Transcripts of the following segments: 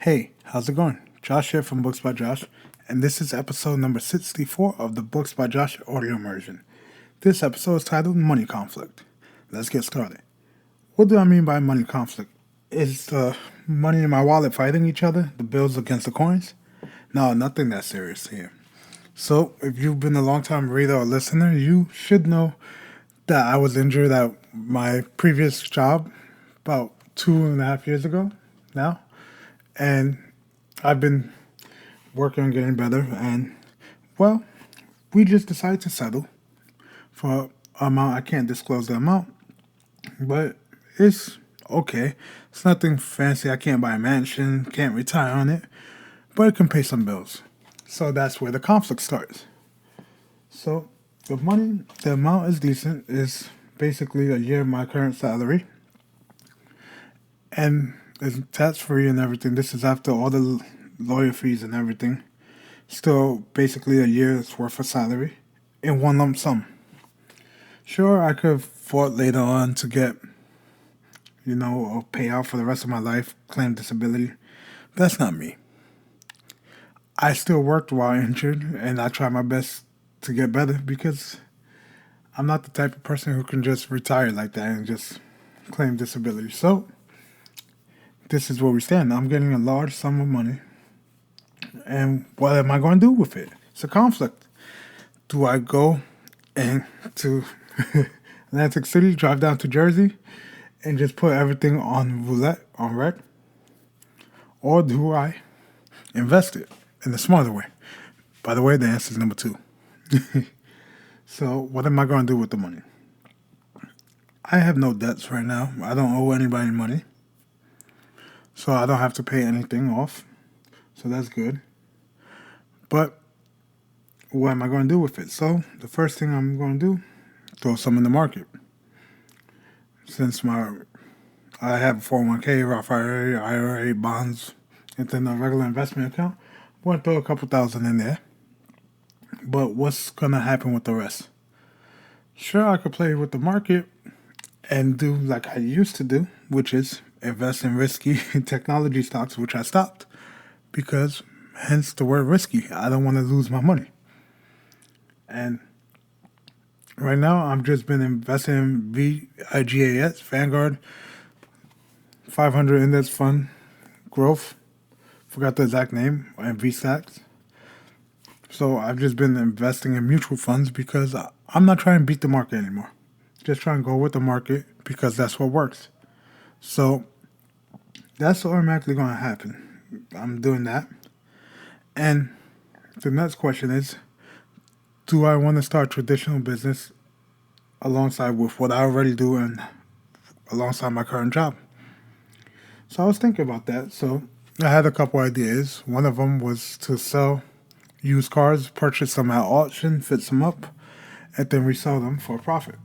Hey, how's it going? Josh here from Books by Josh, and this is episode number 64 of the Books by Josh audio immersion. This episode is titled Money Conflict. Let's get started. What do I mean by money conflict? Is the money in my wallet fighting each other, the bills against the coins? No, nothing that serious here. So, if you've been a long-time reader or listener, you should know that I was injured at my previous job about 2.5 years ago now. And I've been working on getting better. And, well, we just decided to settle for an amount. I can't disclose the amount, but it's okay. It's nothing fancy. I can't buy a mansion, can't retire on it, but it can pay some bills. So that's where the conflict starts. So the money, the amount is decent, is basically a year of my current salary. And it's tax free and everything. This is after all the lawyer fees and everything. Still basically a year's worth of salary in one lump sum. Sure, I could afford later on to get, a payout for the rest of my life, claim disability. That's not me. I still worked while injured, and I try my best to get better because I'm not the type of person who can just retire like that and just claim disability. So, this is where we stand. I'm getting a large sum of money, and what am I going to do with it? It's a conflict. Do I go to Atlantic City, drive down to Jersey, and just put everything on roulette, on red? Or do I invest it in a smarter way? By the way, the answer is number 2. So, what am I going to do with the money? I have no debts right now. I don't owe anybody money. So, I don't have to pay anything off. So, that's good. But, what am I going to do with it? So, the first thing I'm going to do, throw some in the market. Since I have a 401k, Roth IRA, bonds, and then a regular investment account, I'm going to throw a couple thousand in there. But what's going to happen with the rest? Sure, I could play with the market and do like I used to do, which is invest in risky technology stocks, which I stopped because, hence the word risky. I don't want to lose my money. And right now, I've just been investing in VIGAS, Vanguard, 500 Index Fund, Growth, forgot the exact name, and VSTACs. So I've just been investing in mutual funds because I'm not trying to beat the market anymore. Just trying to go with the market because that's what works. So that's automatically going to happen. I'm doing that. And the next question is, do I want to start traditional business alongside with what I already do and alongside my current job? So I was thinking about that. So I had a couple ideas. One of them was to sell used cars, purchase them at auction, fix them up, and then resell them for a profit.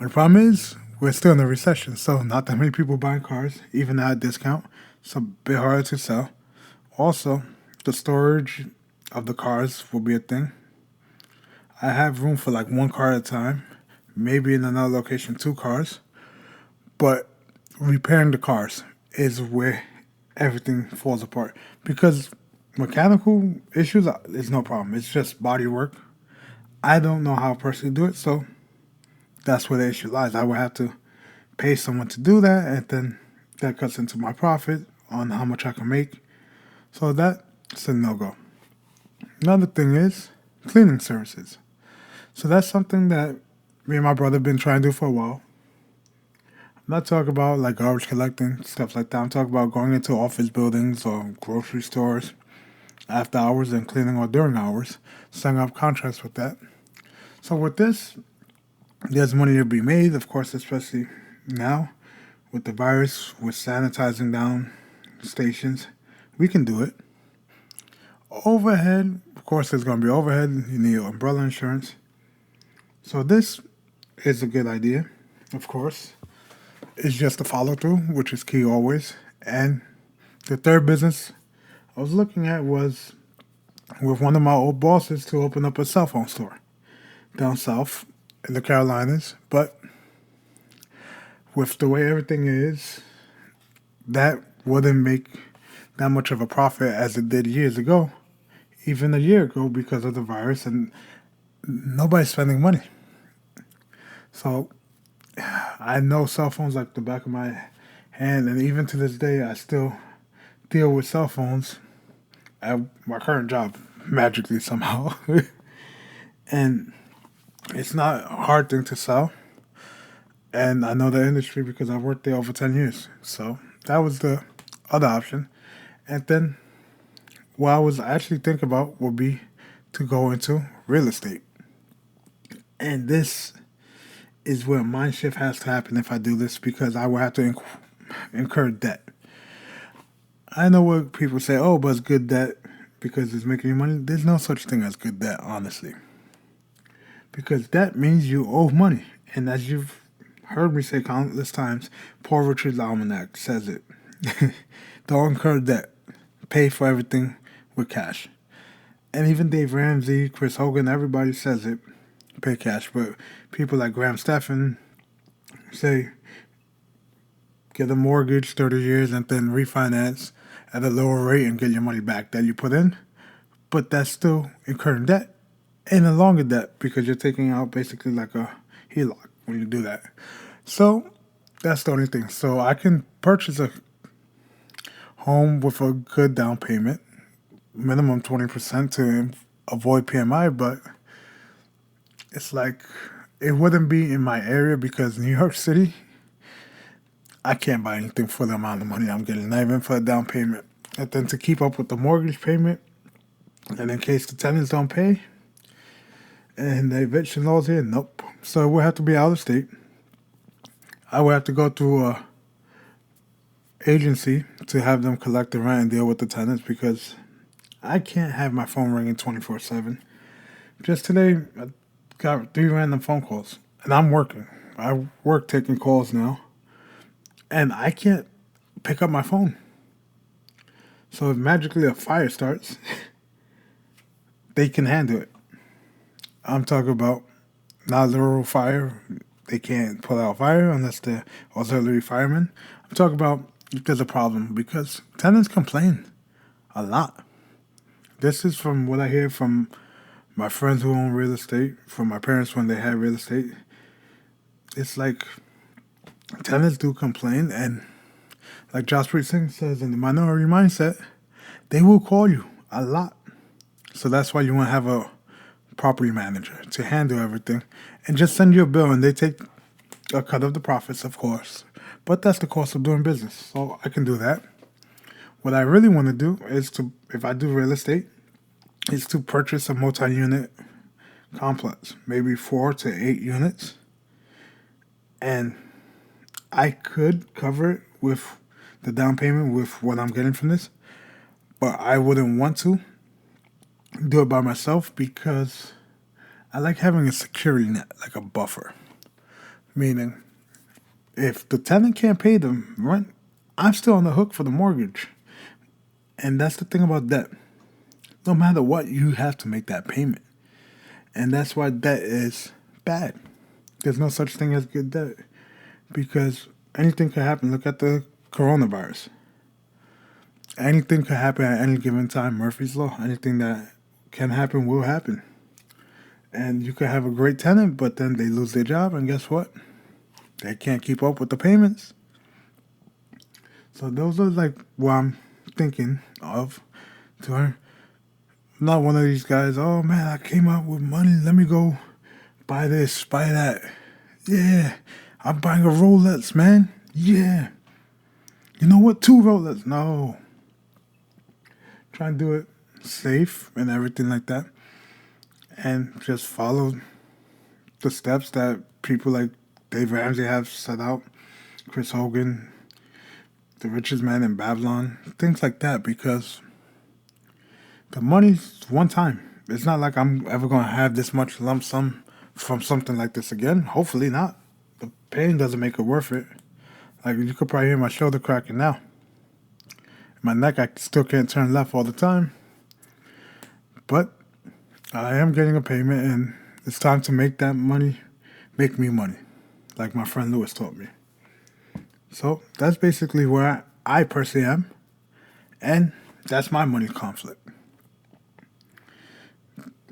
The problem is, we're still in a recession, so not that many people buying cars, even at a discount. It's a bit harder to sell. Also, the storage of the cars will be a thing. I have room for like one car at a time, maybe in another location 2 cars, but repairing the cars is where everything falls apart because mechanical issues is no problem. It's just body work. I don't know how a person do it, so that's where the issue lies. I would have to pay someone to do that, and then that cuts into my profit on how much I can make. So that's a no-go. Another thing is cleaning services. So that's something that me and my brother have been trying to do for a while. I'm not talking about like garbage collecting, stuff like that. I'm talking about going into office buildings or grocery stores after hours and cleaning or during hours, setting up contracts with that. So with this, there's money to be made, of course, especially now with the virus, with sanitizing down stations. We can do it. Overhead, of course, there's going to be overhead. You need umbrella insurance. So this is a good idea, of course. It's just a follow through, which is key always. And the third business I was looking at was with one of my old bosses to open up a cell phone store down south in the Carolinas. But with the way everything is, that wouldn't make that much of a profit as it did years ago, even a year ago, because of the virus, and nobody's spending money. So I know cell phones like the back of my hand, and even to this day, I still deal with cell phones at my current job, magically somehow. And it's not a hard thing to sell. And I know the industry because I've worked there over 10 years. So that was the other option. And then what I was actually thinking about would be to go into real estate. And this is where mind shift has to happen if I do this, because I will have to incur debt. I know what people say, oh, but it's good debt because it's making you money. There's no such thing as good debt, honestly. Because debt means you owe money. And as you've heard me say countless times, Poor Richard's Almanac says it. Don't incur debt. Pay for everything with cash. And even Dave Ramsey, Chris Hogan, everybody says it. Pay cash. But people like Graham Stephan say get a mortgage 30 years and then refinance at a lower rate and get your money back that you put in. But that's still incurring debt. And a longer debt because you're taking out basically like a HELOC when you do that. So that's the only thing. So I can purchase a home with a good down payment, minimum 20% to avoid PMI, but it's like it wouldn't be in my area because New York City, I can't buy anything for the amount of money I'm getting, not even for a down payment. And then to keep up with the mortgage payment, and in case the tenants don't pay, and the eviction laws here, nope. So it would have to be out of state. I would have to go through a agency to have them collect the rent and deal with the tenants because I can't have my phone ringing 24/7. Just today, I got 3 random phone calls, and I'm working. I work taking calls now, and I can't pick up my phone. So if magically a fire starts, they can handle it. I'm talking about not literal fire. They can't put out fire unless they're auxiliary firemen. I'm talking about if there's a problem because tenants complain a lot. This is from what I hear from my friends who own real estate, from my parents when they had real estate. It's like tenants do complain, and like Jaspreet Singh says in the Minority Mindset, they will call you a lot. So that's why you want to have a property manager to handle everything and just send you a bill, and they take a cut of the profits, of course. But that's the cost of doing business, so I can do that. What I really want to do is to, if I do real estate, is to purchase a multi-unit complex, maybe 4 to 8 units, and I could cover it with the down payment with what I'm getting from this, but I wouldn't want to do it by myself because I like having a security net, like a buffer. Meaning, if the tenant can't pay the rent, I'm still on the hook for the mortgage. And that's the thing about debt. No matter what, you have to make that payment. And that's why debt is bad. There's no such thing as good debt. Because anything could happen. Look at the coronavirus. Anything could happen at any given time. Murphy's Law. Anything that can happen will happen. And you could have a great tenant, but then they lose their job, and guess what? They can't keep up with the payments. So those are like what I'm thinking of. I'm not one of these guys, oh man, I came up with money, let me go buy this, buy that. Yeah, I'm buying a Rolex, man. Yeah. You know what? 2 Rolex. No. Try and do it safe and everything like that. And just follow the steps that people like Dave Ramsey have set out, Chris Hogan, the richest man in Babylon, things like that, because the money's one time. It's not like I'm ever going to have this much lump sum from something like this again. Hopefully not. The pain doesn't make it worth it. Like, you could probably hear my shoulder cracking now. My neck, I still can't turn left all the time. But I am getting a payment, and it's time to make that money make me money, like my friend Louis taught me. So that's basically where I personally am. And that's my money conflict.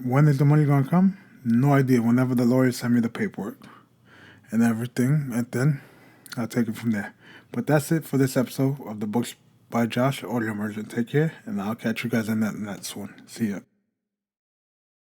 When is the money going to come? No idea. Whenever the lawyers send me the paperwork and everything, and then I'll take it from there. But that's it for this episode of the Books by Josh Audio Immersion. Take care, and I'll catch you guys in that next one. See ya.